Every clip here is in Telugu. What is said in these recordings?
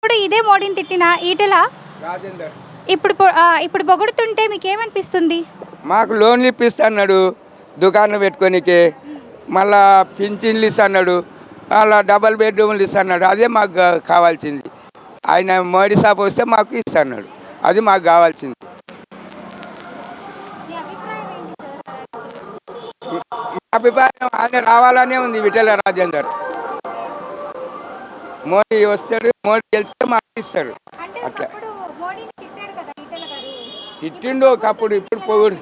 ఇప్పుడు ఇదే మోడీని తిట్టిన ఈటెల రాజేందర్ ఇప్పుడు పొగుడుతుంటే మీకు ఏమనిపిస్తుంది? మాకు లోన్లు ఇప్పిస్తున్నాడు దుకాణం పెట్టుకోనికి, మళ్ళా పింఛన్లు ఇస్తున్నాడు, అలా డబల్ బెడ్రూమ్లు ఇస్తున్నాడు. అదే మాకు కావాల్సింది. ఆయన మోడీ సాబ్ వస్తే మాకు ఇస్తున్నాడు, అది మాకు కావాల్సింది. మా అభిప్రాయం ఆయన రావాలనే ఉంది. విఠల రాజేందర్ మోడీ వస్తాడు, మోడీ గెలిస్తే మాకు ఇస్తాడు. అట్లా తిట్టిండు ఒకప్పుడు, ఇప్పుడు పొగుడు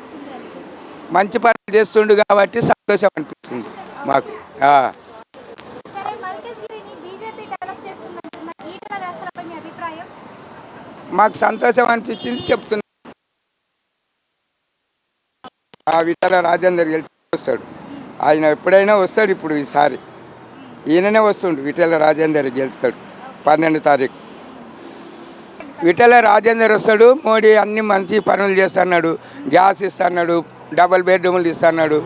మంచి పనులు చేస్తుండు కాబట్టి సంతోషం అనిపిస్తుంది మాకు. మాకు సంతోషం అనిపించింది చెప్తున్నా. విఠల రాజేందర్ గెలిచి వస్తాడు. ఆయన ఎప్పుడైనా వస్తాడు. ఇప్పుడు ఈసారి ఈయననే వస్తుండు. విఠల రాజేందర్ గెలుస్తాడు 12వ తారీఖు. విఠల రాజేందర్ వస్తాడు. మోడీ అన్ని మంచి పనులు చేస్తున్నాడు. గ్యాస్ ఇస్తున్నాడు, డబల్ బెడ్రూమ్లు ఇస్తున్నాడు,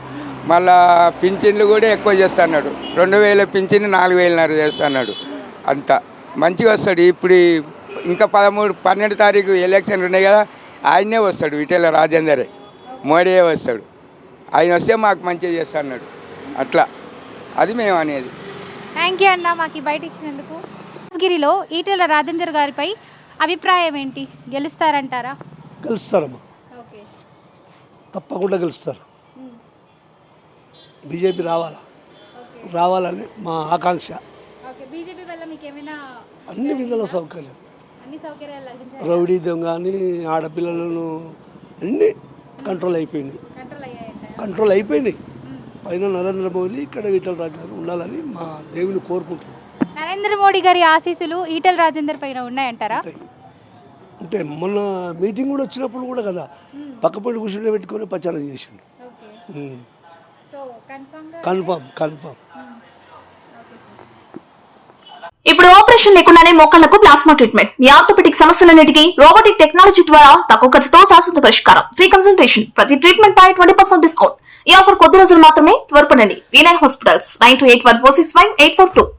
మళ్ళా పింఛన్లు కూడా ఎక్కువ చేస్తున్నాడు. 2000 పింఛన్ 4000 చేస్తున్నాడు. అంత మంచిగా వస్తాడు. ఇప్పుడు ఇంకా 12వ తారీఖు ఎలక్షన్లు ఉన్నాయి కదా, ఆయనే వస్తాడు. విఠల రాజేందరే, మోడీయే వస్తాడు. ఆయన వస్తే మాకు మంచిగా చేస్తున్నాడు. అట్లా అది మేము అనేది. థ్యాంక్ యూ అన్న, మాకు బయట ఇచ్చినందుకు. గిరిలో ఈటెల రాజేందర్ గారిపై అభిప్రాయం ఏంటి? గెలుస్తారంటారా? గెలుస్తారమ్మా, తప్పకుండా గెలుస్తారు. బీజేపీ రావాలని మా ఆకాంక్ష. బీజేపీ వల్ల మీకు ఏమైనా అన్ని విధాల సౌకర్యం, రౌడీ దొంగ అని ఆడపిల్లలను అన్నీ కంట్రోల్ అయిపోయినాయి. పైన నరేంద్ర మోడీ, ఇక్కడ ఈటెల రాజేందర్ ఉండాలని మా దేవుని కోరుకుంటున్నాం. నరేంద్ర మోడీ గారి ఆశీస్సులు ఈటెల రాజేందర్ పైన ఉన్నాయంటారా? అంటే మొన్న మీటింగ్ కూడా వచ్చినప్పుడు కూడా కదా, పక్కపొడి కూర్చుని పెట్టుకొని ప్రచారం చేసిండు. కన్ఫర్మ్. ఇప్పుడు ఆపరేషన్ లేకుండానే మోకాళ్లకు ప్లాస్మా ట్రీట్మెంట్. మీ ఆర్థోపెడిక్ సమస్యలన్నిటికీ రోబోటిక్ టెక్నాలజీ ద్వారా తక్కువ ఖర్చుతో శాశ్వత పరిష్కారం. ఫ్రీ కన్సల్టేషన్, ప్రతి ట్రీట్మెంట్ పై 20% డిస్కౌంట్. ఈ ఆఫర్ కొద్ది రోజులు మాత్రమే. త్వరపడండి. V9 hospitals 9281465842.